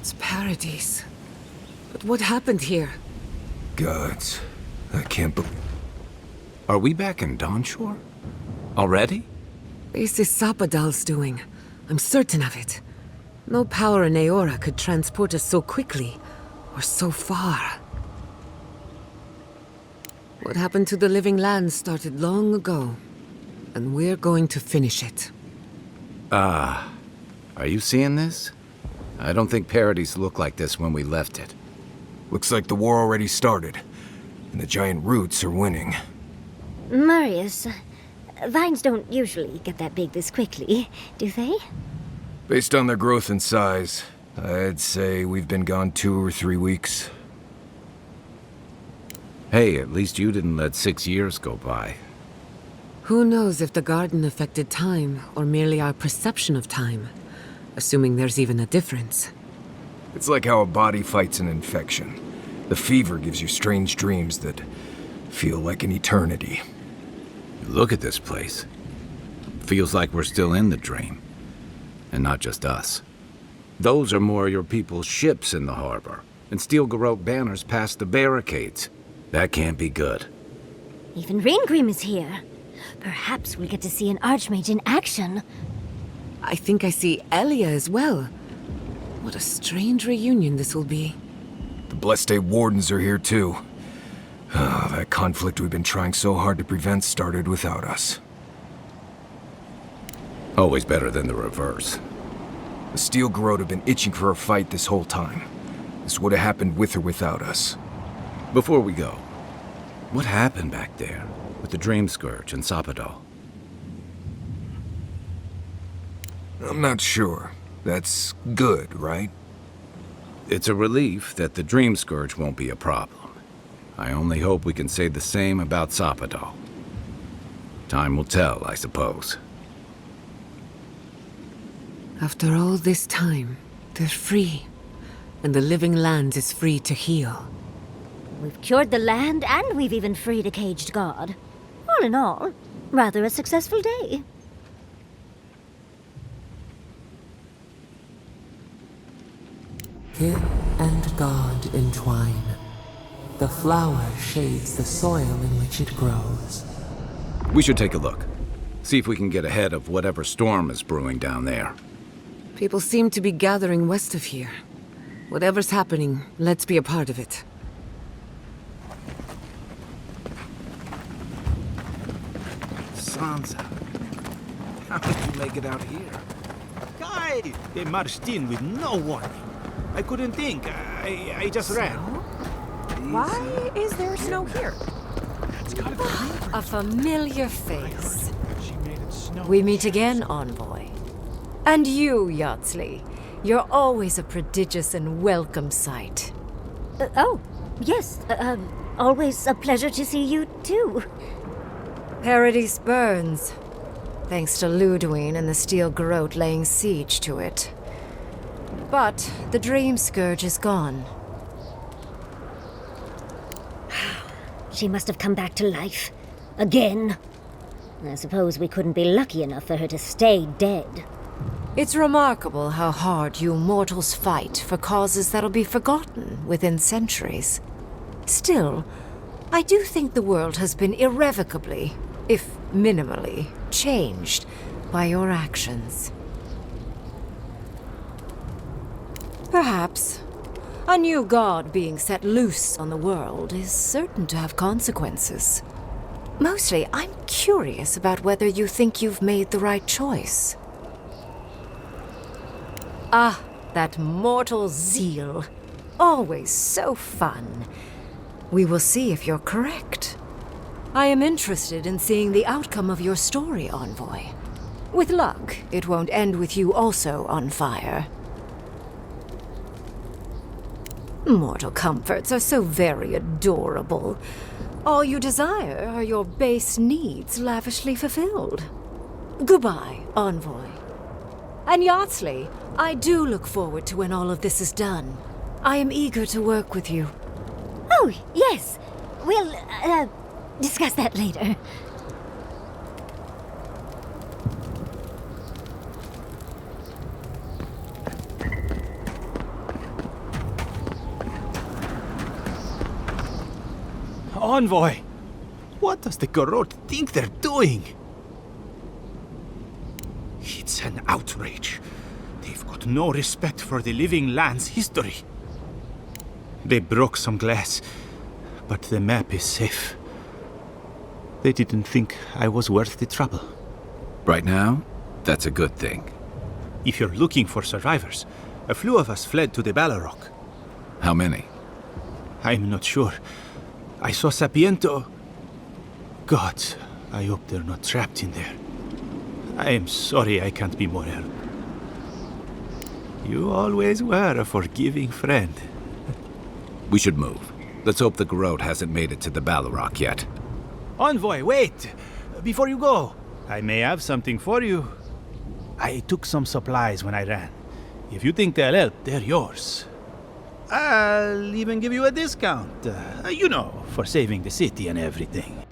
It's Paradis. But what happened here? Gods, I can't believe... Are we back in Dawnshore? Already? This is Sapadal's doing. I'm certain of it. No power in Aora could transport us so quickly, or so far. What happened to the living land started long ago, and we're going to finish it. Are you seeing this? I don't think Paradis looked like this when we left it. Looks like the war already started, and the giant roots are winning. Marius, vines don't usually get that big this quickly, do they? Based on their growth and size, I'd say we've been gone 2 or 3 weeks. Hey, at least you didn't let 6 years go by. Who knows if the garden affected time, or merely our perception of time, assuming there's even a difference. It's like how a body fights an infection. The fever gives you strange dreams that feel like an eternity. Look at this place. Feels like we're still in the dream. And not just us. Those are more your people's ships in the harbor, and steel garrote banners past the barricades. That can't be good. Even Reingrim is here. Perhaps we'll get to see an Archmage in action. I think I see Elia as well. What a strange reunion this will be. The Blessed Wardens are here too. That conflict we've been trying so hard to prevent started without us. Always better than the reverse. The Steel Garrote have been itching for a fight this whole time. This would have happened with or without us. Before we go, what happened back there with the Dream Scourge and Sapadal? I'm not sure. That's good, right? It's a relief that the Dream Scourge won't be a problem. I only hope we can say the same about Sapadal. Time will tell, I suppose. After all this time, they're free. And the living land is free to heal. We've cured the land, and we've even freed a caged god. All in all, rather a successful day. Kid and God entwine. The flower shades the soil in which it grows. We should take a look. See if we can get ahead of whatever storm is brewing down there. People seem to be gathering west of here. Whatever's happening, let's be a part of it. Sansa, how did you make it out here? Guy, they marched in with no warning. I couldn't think. I just ran. Why is there snow here? A familiar face. We meet again, Envoy. And you, Yardsley. You're always a prodigious and welcome sight. Oh, yes. Always a pleasure to see you, too. Paradis burns, thanks to Lودوين and the Steel Garrote laying siege to it. But the Dream Scourge is gone. She must have come back to life. Again. I suppose we couldn't be lucky enough for her to stay dead. It's remarkable how hard you mortals fight for causes that'll be forgotten within centuries. Still, I do think the world has been irrevocably, if minimally, changed by your actions. Perhaps. A new god being set loose on the world is certain to have consequences. Mostly, I'm curious about whether you think you've made the right choice. Ah, that mortal zeal. Always so fun. We will see if you're correct. I am interested in seeing the outcome of your story, Envoy. With luck, it won't end with you also on fire. Mortal comforts are so very adorable. All you desire are your base needs lavishly fulfilled. Goodbye, Envoy. And Yardsley, I do look forward to when all of this is done. I am eager to work with you. Oh, yes. We'll, discuss that later. Envoy! What does the Garrote think they're doing? It's an outrage. They've got no respect for the living land's history. They broke some glass, but the map is safe. They didn't think I was worth the trouble. Right now, that's a good thing. If you're looking for survivors, a few of us fled to the Balrog. How many? I'm not sure. I saw Sapiento. God, I hope they're not trapped in there. I am sorry I can't be more help. You always were a forgiving friend. We should move. Let's hope the Garrote hasn't made it to the Balrog yet. Envoy, wait! Before you go, I may have something for you. I took some supplies when I ran. If you think they'll help, they're yours. I'll even give you a discount. You know, for saving the city and everything.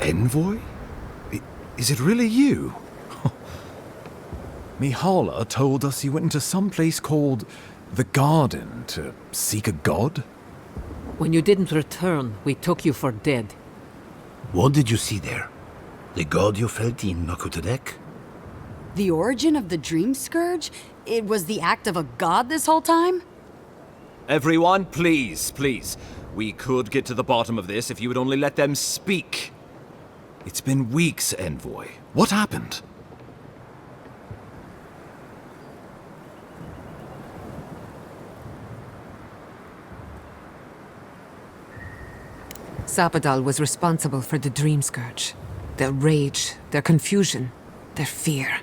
Envoy? Is it really you? Mihala told us you went into some place called the Garden to seek a god? When you didn't return, we took you for dead. What did you see there? The god you felt in Nakutadek? The origin of the Dream Scourge? It was the act of a god this whole time? Everyone, please. We could get to the bottom of this if you would only let them speak. It's been weeks, Envoy. What happened? Sapadal was responsible for the Dream Scourge. Their rage, their confusion, their fear.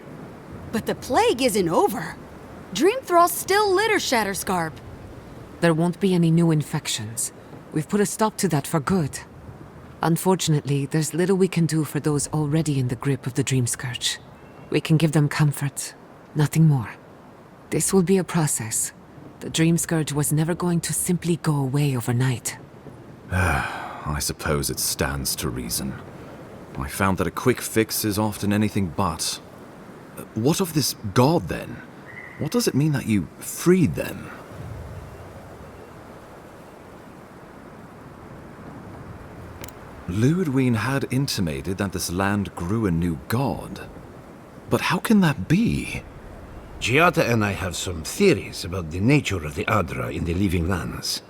But the plague isn't over. Dream Thralls still litter Shatterscarp. There won't be any new infections. We've put a stop to that for good. Unfortunately, there's little we can do for those already in the grip of the Dream Scourge. We can give them comfort, nothing more. This will be a process. The Dream Scourge was never going to simply go away overnight. I suppose it stands to reason. I found that a quick fix is often anything but. What of this god, then? What does it mean that you freed them? Lودوين had intimated that this land grew a new god. But how can that be? Giata and I have some theories about the nature of the Adra in the living lands.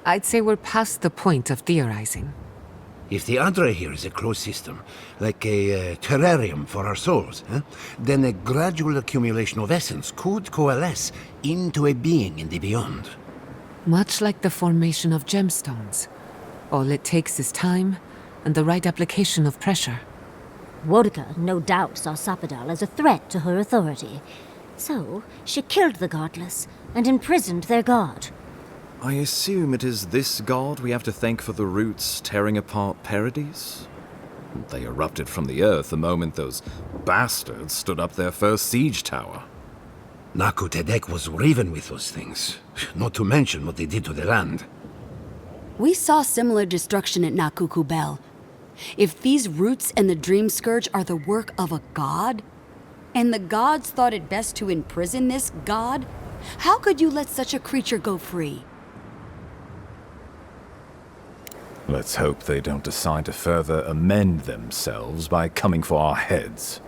I'd say we're past the point of theorizing. If the Adra here is a closed system, like a terrarium for our souls, then a gradual accumulation of essence could coalesce into a being in the beyond. Much like the formation of gemstones. All it takes is time and the right application of pressure. Wodka no doubt saw Sapadal as a threat to her authority. So, she killed the godless and imprisoned their god. I assume it is this god we have to thank for the roots tearing apart Paradis? They erupted from the earth the moment those bastards stood up their first siege tower. Nakutadek was riven with those things, not to mention what they did to the land. We saw similar destruction at Nakuku Bell. If these roots and the Dream Scourge are the work of a god, and the gods thought it best to imprison this god, how could you let such a creature go free? Let's hope they don't decide to further amend themselves by coming for our heads.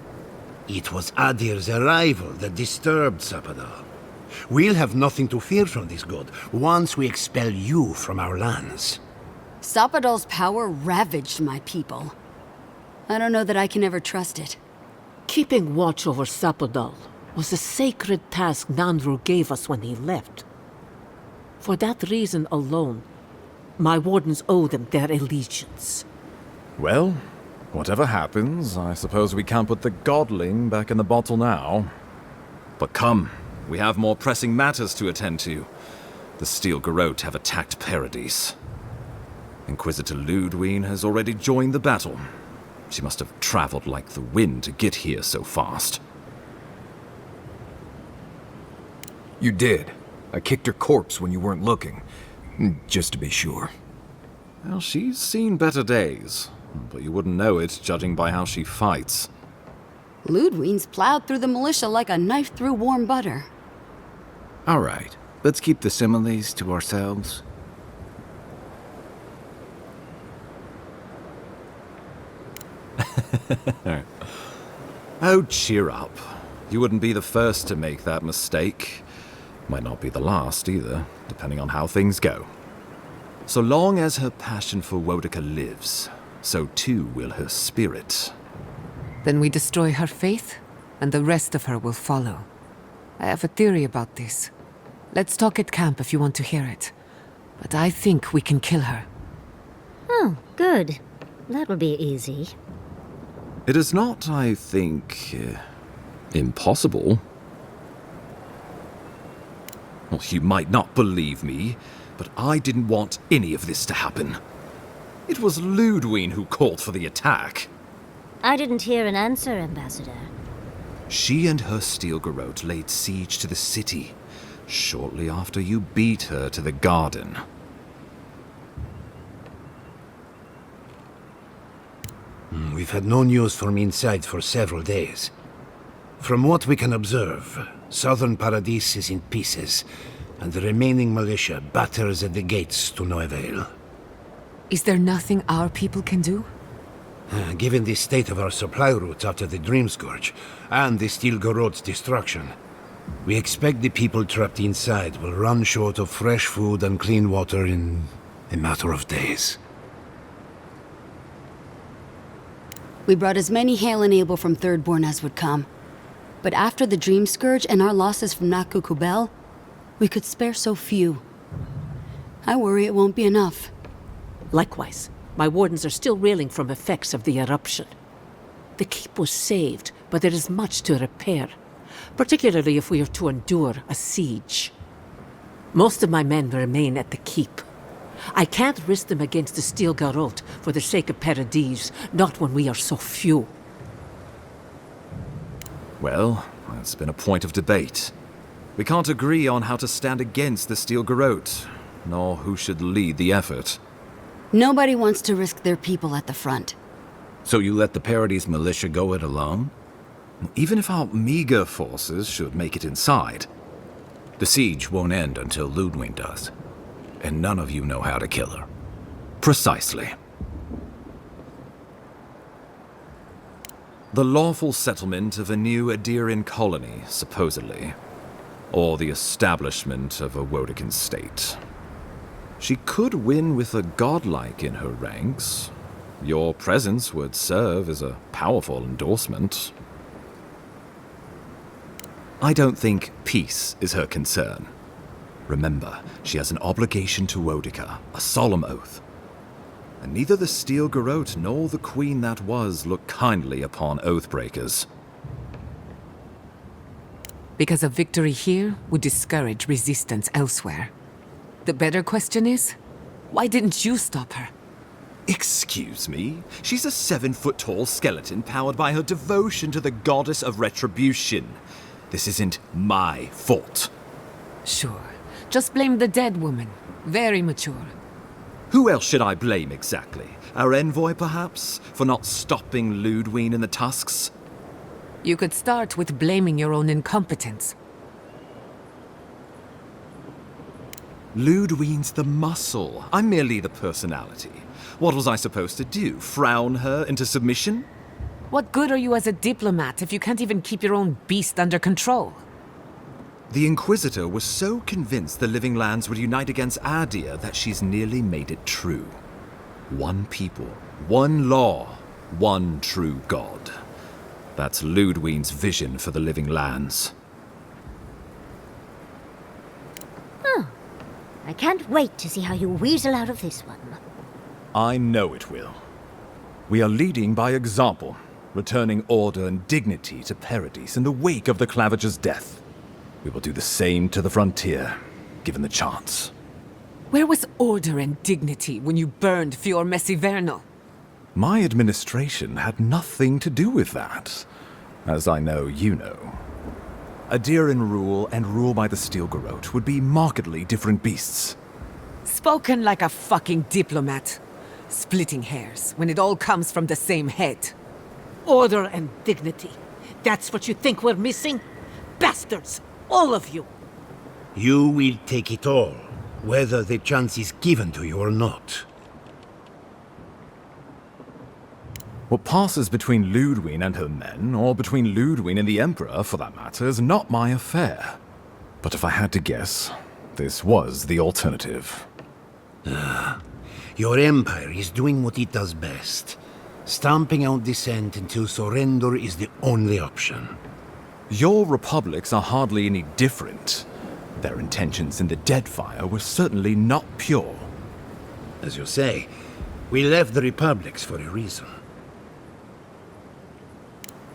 It was Adir's arrival that disturbed Sapadal. We'll have nothing to fear from this god once we expel you from our lands. Sapadal's power ravaged my people. I don't know that I can ever trust it. Keeping watch over Sapadal was a sacred task Nandru gave us when he left. For that reason alone, my wardens owe them their allegiance. Well, whatever happens, I suppose we can't put the godling back in the bottle now. But come, we have more pressing matters to attend to. The Steel Garrote have attacked Paradis. Inquisitor Lودوين has already joined the battle. She must have traveled like the wind to get here so fast. You did. I kicked her corpse when you weren't looking. Just to be sure. Well, she's seen better days, but you wouldn't know it judging by how she fights. Lودwin's plowed through the militia like a knife through warm butter. All right, let's keep the similes to ourselves. Oh, cheer up. You wouldn't be the first to make that mistake. Might not be the last either, depending on how things go. So long as her passion for Wodica lives, so too will her spirit. Then we destroy her faith, and the rest of her will follow. I have a theory about this. Let's talk at camp if you want to hear it. But I think we can kill her. Oh, good. That will be easy. It is not, I think, impossible. Well, you might not believe me, but I didn't want any of this to happen. It was Lودوين who called for the attack. I didn't hear an answer, Ambassador. She and her steel garrote laid siege to the city, shortly after you beat her to the garden. We've had no news from inside for several days. From what we can observe, southern Paradis is in pieces, and the remaining militia batters at the gates to no avail. Is there nothing our people can do? Given the state of our supply route after the Dream Scourge, and the Steel Garrote's destruction, we expect the people trapped inside will run short of fresh food and clean water in a matter of days. We brought as many Hail and Able from Thirdborn as would come. But after the Dream Scourge and our losses from Nakukubel, we could spare so few. I worry it won't be enough. Likewise, my wardens are still reeling from effects of the eruption. The keep was saved, but there is much to repair, particularly if we are to endure a siege. Most of my men remain at the keep. I can't risk them against the Steel Garrote for the sake of Paradis, not when we are so few. Well, that's been a point of debate. We can't agree on how to stand against the Steel Garrote, nor who should lead the effort. Nobody wants to risk their people at the front. So you let the Paradis militia go it alone? Even if our meager forces should make it inside. The siege won't end until Lودwin does. And none of you know how to kill her. Precisely. The lawful settlement of a new Adirian colony, supposedly. Or the establishment of a Wodican state. She could win with a godlike in her ranks. Your presence would serve as a powerful endorsement. I don't think peace is her concern. Remember, she has an obligation to Wodica, a solemn oath. And neither the Steel Garrote nor the Queen that was look kindly upon oathbreakers. Because a victory here would discourage resistance elsewhere. The better question is, why didn't you stop her? Excuse me? She's a 7-foot-tall skeleton powered by her devotion to the goddess of retribution. This isn't my fault. Sure. Just blame the dead woman. Very mature. Who else should I blame exactly? Our envoy, perhaps? For not stopping Lودوين in the tusks? You could start with blaming your own incompetence. Lودwin's the muscle. I'm merely the personality. What was I supposed to do? Frown her into submission? What good are you as a diplomat if you can't even keep your own beast under control? The Inquisitor was so convinced the Living Lands would unite against Adia that she's nearly made it true. One people, one law, one true God. That's Lودwin's vision for the Living Lands. Oh, I can't wait to see how you weasel out of this one. I know it will. We are leading by example, returning order and dignity to Paradis in the wake of the Clavager's death. We will do the same to the frontier, given the chance. Where was order and dignity when you burned Fior Messivernal? My administration had nothing to do with that, as I know you know. Adhere in rule and rule by the Steel Garrote would be markedly different beasts. Spoken like a fucking diplomat. Splitting hairs when it all comes from the same head. Order and dignity. That's what you think we're missing? Bastards! All of you! You will take it all, whether the chance is given to you or not. What passes between Lودوين and her men, or between Lودوين and the Emperor, for that matter, is not my affair. But if I had to guess, this was the alternative. Your empire is doing what it does best. Stamping out dissent until surrender is the only option. Your republics are hardly any different. Their intentions in the Deadfire were certainly not pure. As you say, we left the republics for a reason.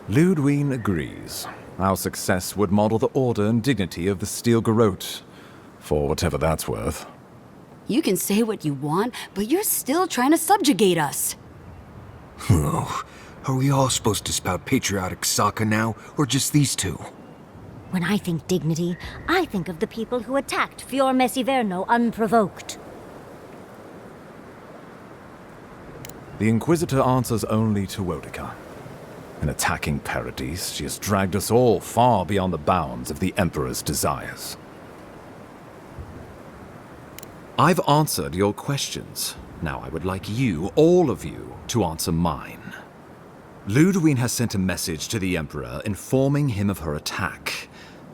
Lودوين agrees. Our success would model the order and dignity of the Steel Garrote, for whatever that's worth. You can say what you want, but you're still trying to subjugate us. Oh, are we all supposed to spout patriotic Sokka now, or just these two? When I think dignity, I think of the people who attacked Fior Messiverno unprovoked. The Inquisitor answers only to Wodica. In attacking Paradis, she has dragged us all far beyond the bounds of the Emperor's desires. I've answered your questions. Now I would like you, all of you, to answer mine. Lودوين has sent a message to the Emperor informing him of her attack.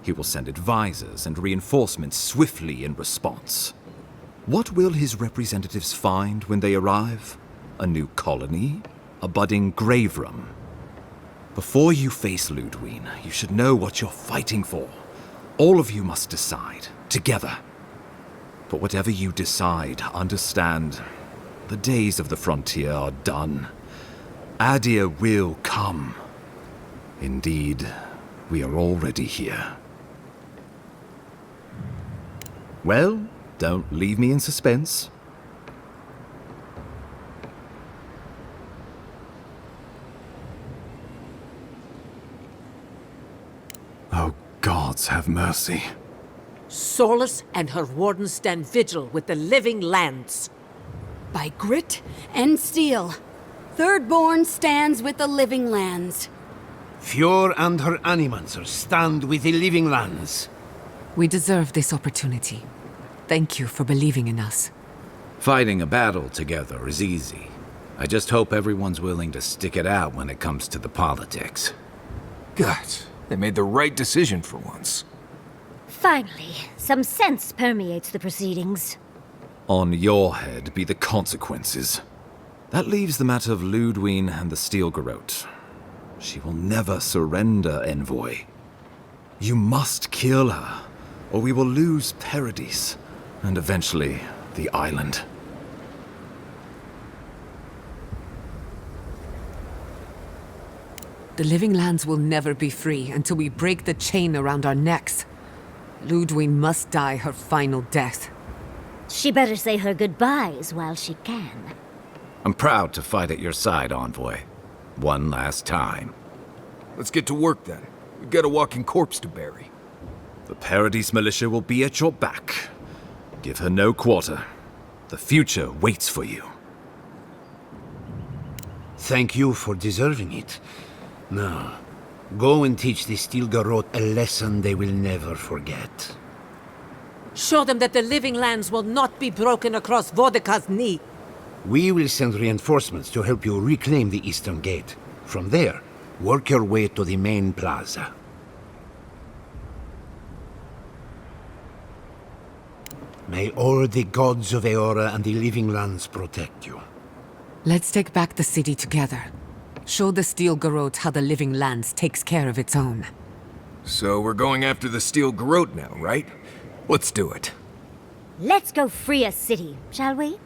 He will send advisors and reinforcements swiftly in response. What will his representatives find when they arrive? A new colony? A budding grave room? Before you face Lودوين, you should know what you're fighting for. All of you must decide, together. But whatever you decide, understand, the days of the frontier are done. Adir will come. Indeed, we are already here. Well, don't leave me in suspense. Oh, gods have mercy. Solus and her wardens stand vigil with the living lands. By grit and steel, Thirdborn stands with the living lands. Fior and her animancer stand with the living lands. We deserve this opportunity. Thank you for believing in us. Fighting a battle together is easy. I just hope everyone's willing to stick it out when it comes to the politics. God, they made the right decision for once. Finally, some sense permeates the proceedings. On your head be the consequences. That leaves the matter of Lودوين and the Steel Garrote. She will never surrender, Envoy. You must kill her, or we will lose Paradis, and eventually the island. The living lands will never be free until we break the chain around our necks. Lودوين must die her final death. She better say her goodbyes while she can. I'm proud to fight at your side, Envoy. One last time. Let's get to work then. We've got a walking corpse to bury. The Paradis militia will be at your back. Give her no quarter. The future waits for you. Thank you for deserving it. Now, go and teach the Steel Garrote a lesson they will never forget. Show them that the living lands will not be broken across Vodika's knee. We will send reinforcements to help you reclaim the Eastern Gate. From there, work your way to the main plaza. May all the gods of Eora and the living lands protect you. Let's take back the city together. Show the Steel Garrote how the living lands takes care of its own. So we're going after the Steel Garrote now, right? Let's do it. Let's go free a city, shall we?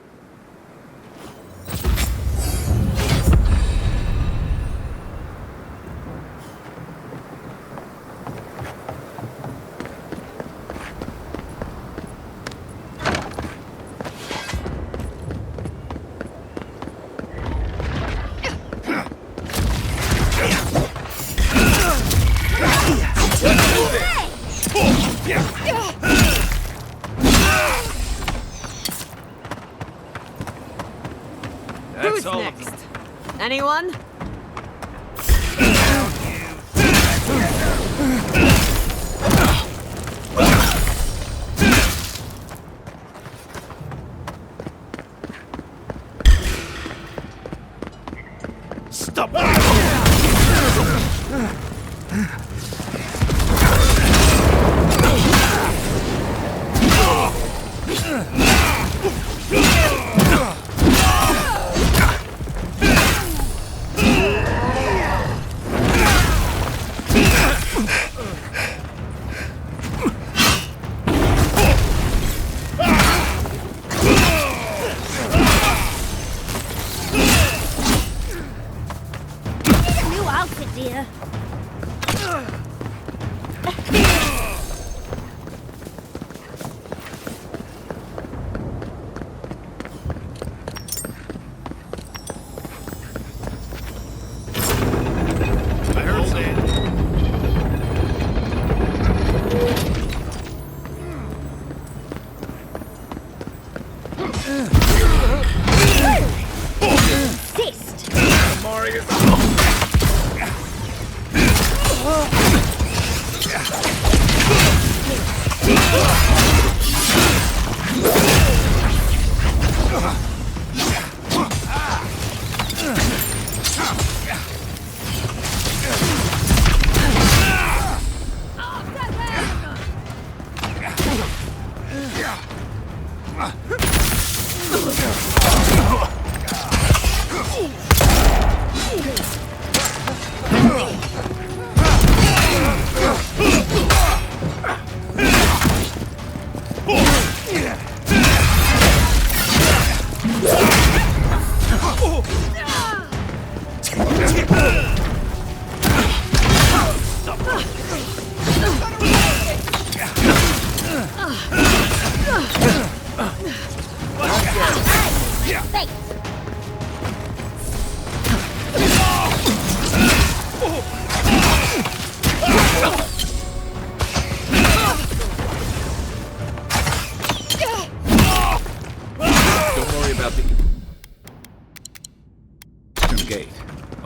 anyone? Stop! New outfit, dear.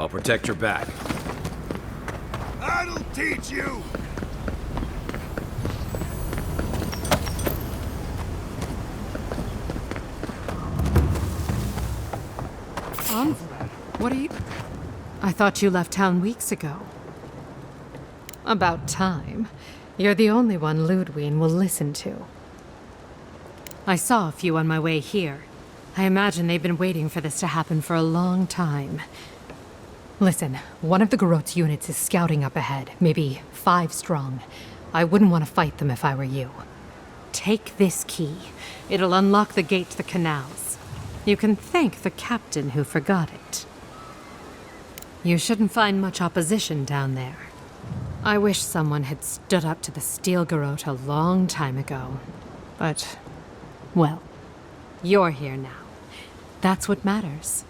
Protect your back. I'll teach you! What are you... I thought you left town weeks ago. About time. You're the only one Lودوين will listen to. I saw a few on my way here. I imagine they've been waiting for this to happen for a long time. Listen, one of the Garrote's units is scouting up ahead, maybe 5 strong. I wouldn't want to fight them if I were you. Take this key. It'll unlock the gate to the canals. You can thank the captain who forgot it. You shouldn't find much opposition down there. I wish someone had stood up to the Steel Garrote a long time ago. But, well, you're here now. That's what matters.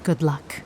Good luck.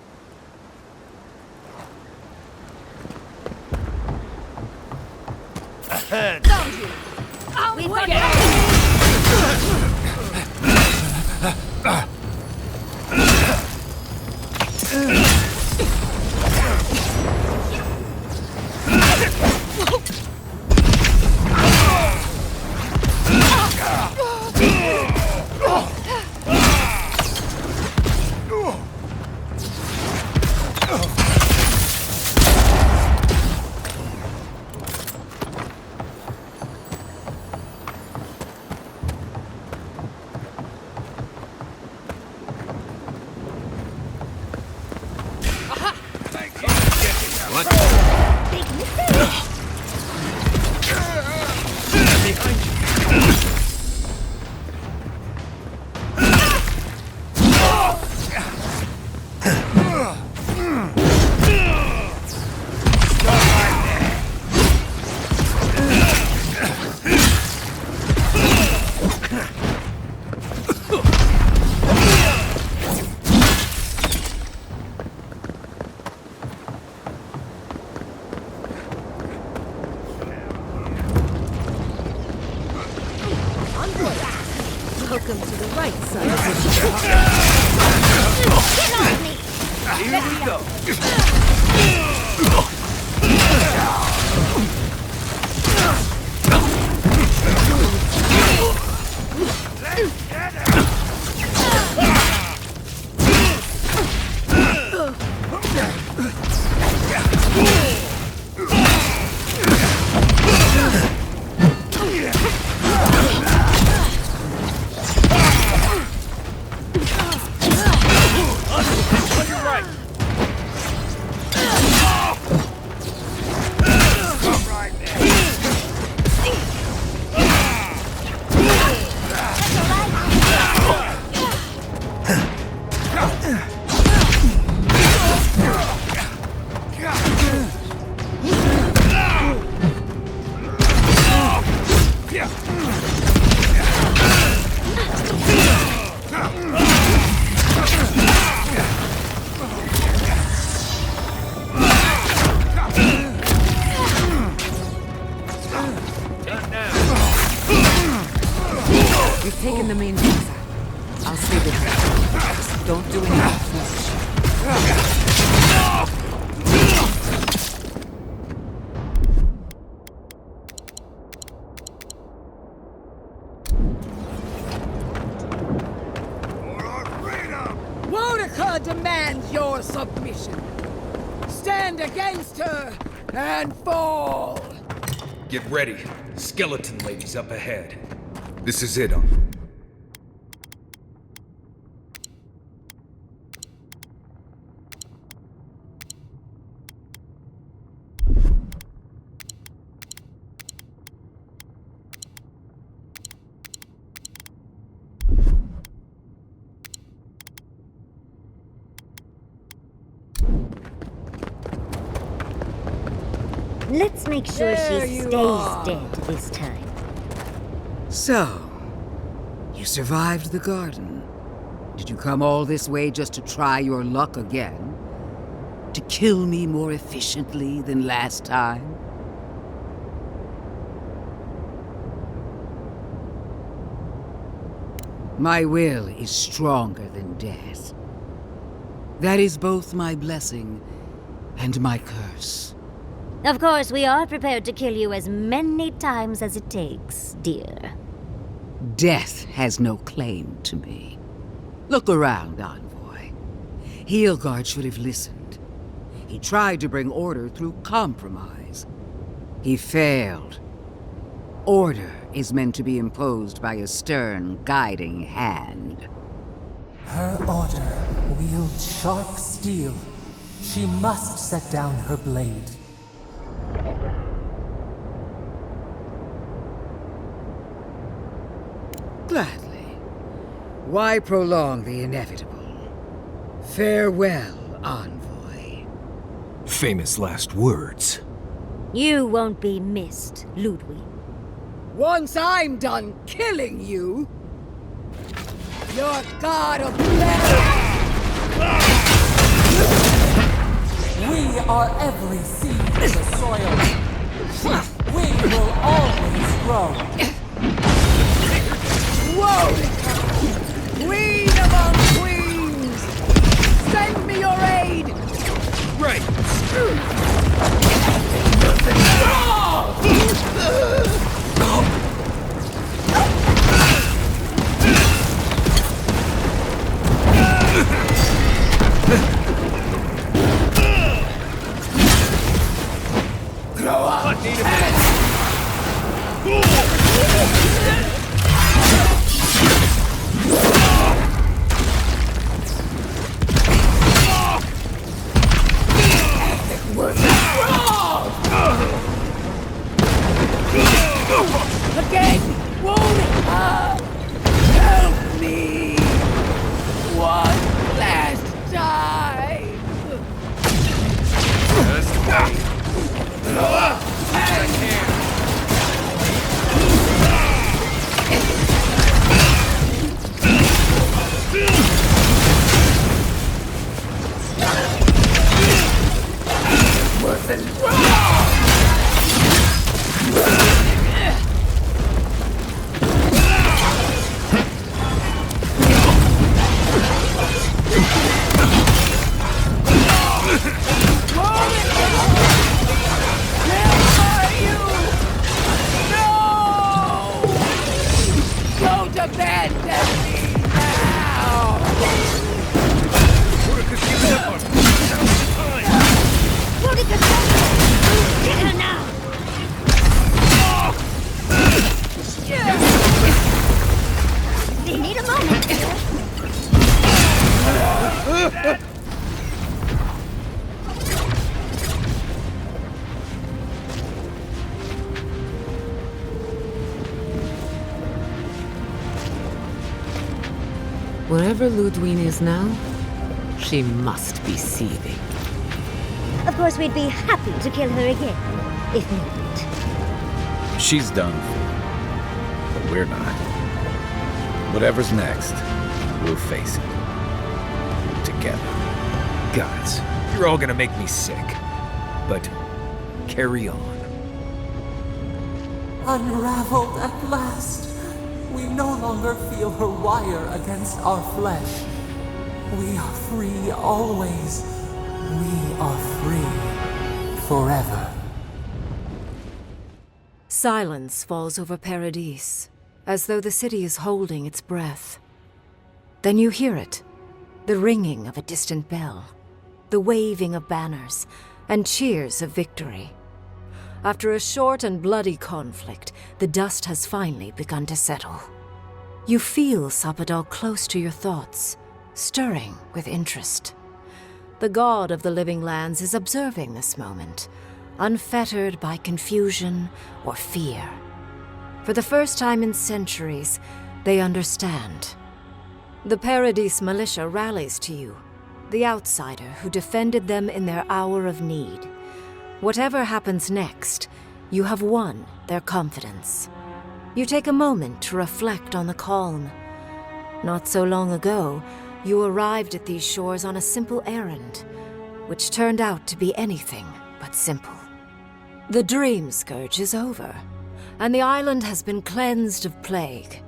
Welcome to the right side. Here we go. the main plaza. I'll stay with her. Just don't do anything foolish. Demands your submission. Stand against her and fall. Get ready. Skeleton lady's up ahead. This is it, Let's make sure she stays dead this time. So, you survived the garden. Did you come all this way just to try your luck again? To kill me more efficiently than last time? My will is stronger than death. That is both my blessing and my curse. Of course, we are prepared to kill you as many times as it takes, dear. Death has no claim to me. Look around, Envoy. Heelguard should have listened. He tried to bring order through compromise. He failed. Order is meant to be imposed by a stern, guiding hand. Her order wields sharp steel. She must set down her blade. Gladly. Why prolong the inevitable? Farewell, Envoy. Famous last words. You won't be missed, Lودوين. Once I'm done killing you, your god of blood. We are every seed in the soil. We will always grow. Whoa! Queen among queens! Send me your aid! Right! Grow up! Again! Won't help me! One last time! Just wait. Wherever Lودوين is now, she must be seething. Of course, we'd be happy to kill her again, if needed. She's done for, but we're not. Whatever's next, we'll face it. Together. Guys, you're all gonna make me sick. But carry on. Unraveled at last. We no longer feel her wire against our flesh. We are free always. We are free forever. Silence falls over Paradis, as though the city is holding its breath. Then you hear it, the ringing of a distant bell, the waving of banners, and cheers of victory. After a short and bloody conflict, the dust has finally begun to settle. You feel Sapadal close to your thoughts, stirring with interest. The god of the living lands is observing this moment, unfettered by confusion or fear. For the first time in centuries, they understand. The Paradis militia rallies to you, the outsider who defended them in their hour of need. Whatever happens next, you have won their confidence. You take a moment to reflect on the calm. Not so long ago, you arrived at these shores on a simple errand, which turned out to be anything but simple. The dream scourge is over, and the island has been cleansed of plague.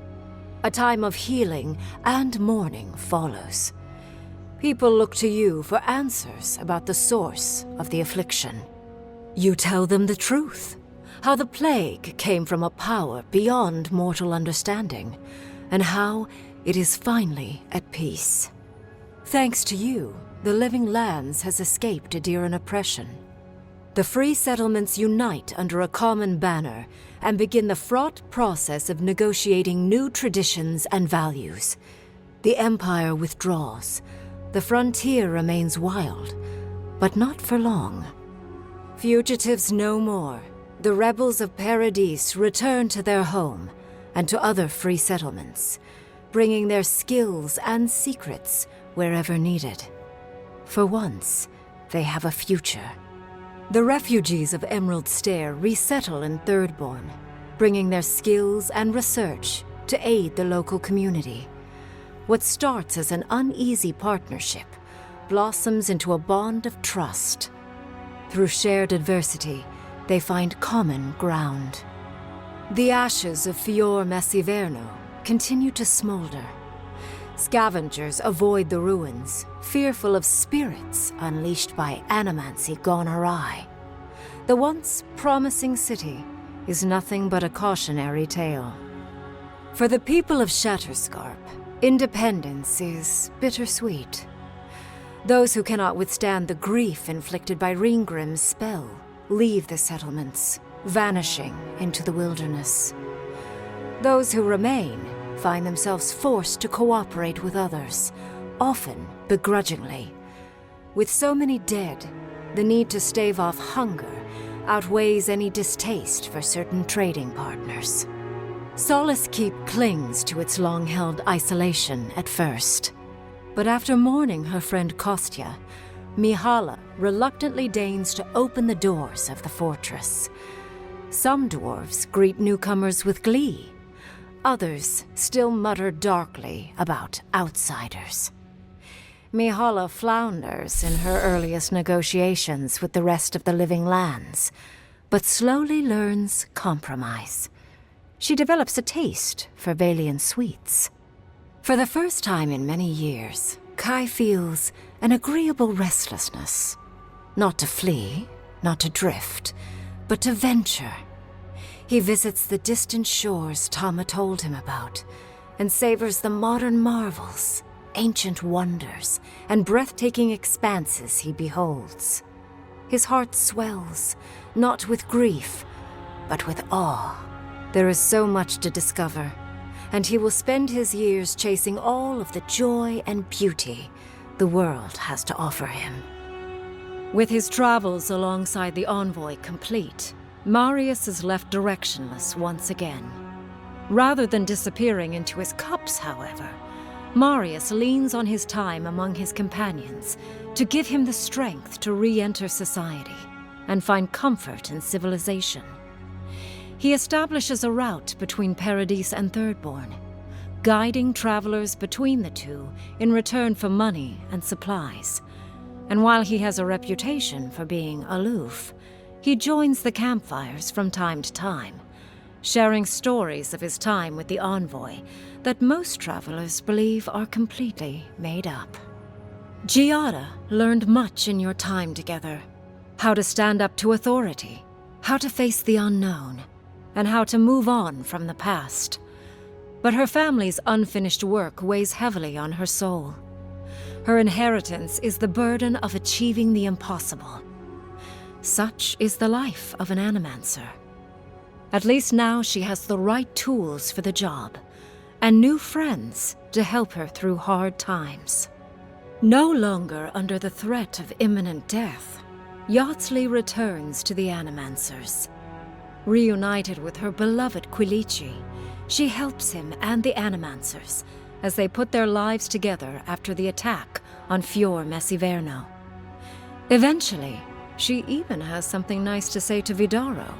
A time of healing and mourning follows. People look to you for answers about the source of the affliction. You tell them the truth, how the plague came from a power beyond mortal understanding, and how it is finally at peace. Thanks to you, the living lands has escaped Adiran oppression. The free settlements unite under a common banner and begin the fraught process of negotiating new traditions and values. The Empire withdraws. The frontier remains wild, but not for long. Fugitives no more. The rebels of Paradis return to their home and to other free settlements, bringing their skills and secrets wherever needed. For once, they have a future. The refugees of Emerald Stair resettle in Thirdborn, bringing their skills and research to aid the local community. What starts as an uneasy partnership blossoms into a bond of trust. Through shared adversity, they find common ground. The ashes of Fior Messiverno continue to smolder. Scavengers avoid the ruins, fearful of spirits unleashed by animancy gone awry. The once promising city is nothing but a cautionary tale. For the people of Shatterscarp, independence is bittersweet. Those who cannot withstand the grief inflicted by Ringgrim's spell leave the settlements, vanishing into the wilderness. Those who remain find themselves forced to cooperate with others, often begrudgingly. With so many dead, the need to stave off hunger outweighs any distaste for certain trading partners. Solace Keep clings to its long-held isolation at first. But after mourning her friend Kostya, Mihala reluctantly deigns to open the doors of the fortress. Some dwarves greet newcomers with glee. Others still mutter darkly about outsiders. Mihala flounders in her earliest negotiations with the rest of the living lands, but slowly learns compromise. She develops a taste for Valian sweets. For the first time in many years, Kai feels an agreeable restlessness. Not to flee, not to drift, but to venture. He visits the distant shores Tama told him about, and savors the modern marvels, ancient wonders, and breathtaking expanses he beholds. His heart swells, not with grief, but with awe. There is so much to discover, and he will spend his years chasing all of the joy and beauty the world has to offer him. With his travels alongside the envoy complete, Marius is left directionless once again. Rather than disappearing into his cups, however, Marius leans on his time among his companions to give him the strength to re-enter society and find comfort in civilization. He establishes a route between Paradis and Thirdborn, guiding travelers between the two in return for money and supplies. And while he has a reputation for being aloof, he joins the campfires from time to time, sharing stories of his time with the envoy that most travelers believe are completely made up. Giada learned much in your time together. How to stand up to authority, how to face the unknown, and how to move on from the past. But her family's unfinished work weighs heavily on her soul. Her inheritance is the burden of achieving the impossible. Such is the life of an animancer. At least now she has the right tools for the job, and new friends to help her through hard times. No longer under the threat of imminent death, Yardsley returns to the Animancers. Reunited with her beloved Quilici, she helps him and the Animancers as they put their lives together after the attack on Fior Messiverno. Eventually, she even has something nice to say to Vidaro.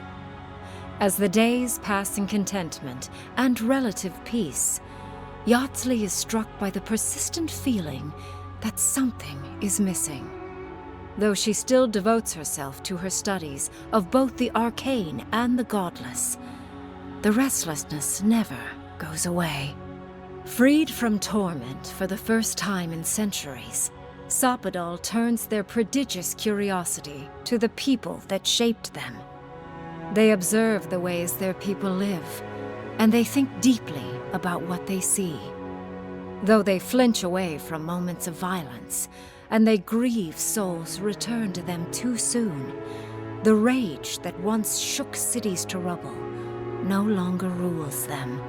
As the days pass in contentment and relative peace, Yardsley is struck by the persistent feeling that something is missing. Though she still devotes herself to her studies of both the arcane and the godless, the restlessness never goes away. Freed from torment for the first time in centuries, Sopadal turns their prodigious curiosity to the people that shaped them. They observe the ways their people live, and they think deeply about what they see. Though they flinch away from moments of violence, and they grieve souls returned to them too soon, the rage that once shook cities to rubble no longer rules them.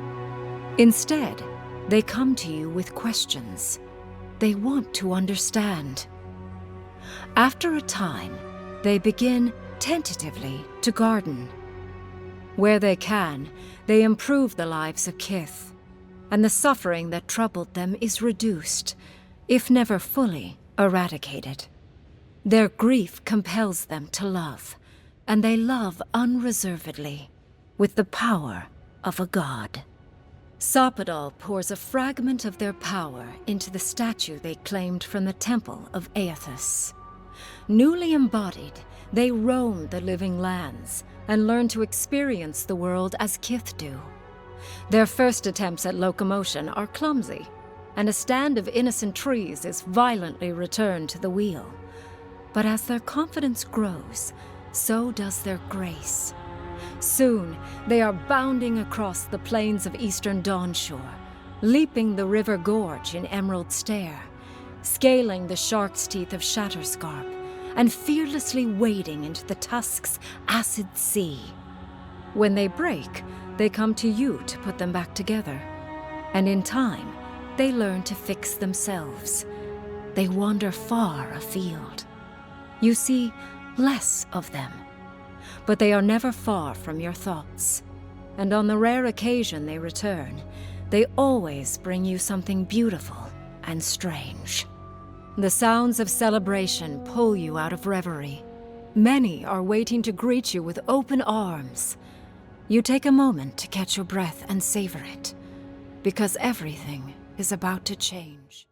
Instead, they come to you with questions. They want to understand. After a time, they begin tentatively to garden. Where they can, they improve the lives of Kith, and the suffering that troubled them is reduced, if never fully eradicated. Their grief compels them to love, and they love unreservedly, with the power of a god. Sopadal pours a fragment of their power into the statue they claimed from the temple of Aethys. Newly embodied, they roam the living lands and learn to experience the world as Kith do. Their first attempts at locomotion are clumsy, and a stand of innocent trees is violently returned to the wheel. But as their confidence grows, so does their grace. Soon, they are bounding across the plains of eastern Dawnshore, leaping the river gorge in Emerald Stair, scaling the shark's teeth of Shatterscarp, and fearlessly wading into the Tusk's acid sea. When they break, they come to you to put them back together. And in time, they learn to fix themselves. They wander far afield. You see less of them, but they are never far from your thoughts. And on the rare occasion they return, they always bring you something beautiful and strange. The sounds of celebration pull you out of reverie. Many are waiting to greet you with open arms. You take a moment to catch your breath and savor it, because everything is about to change.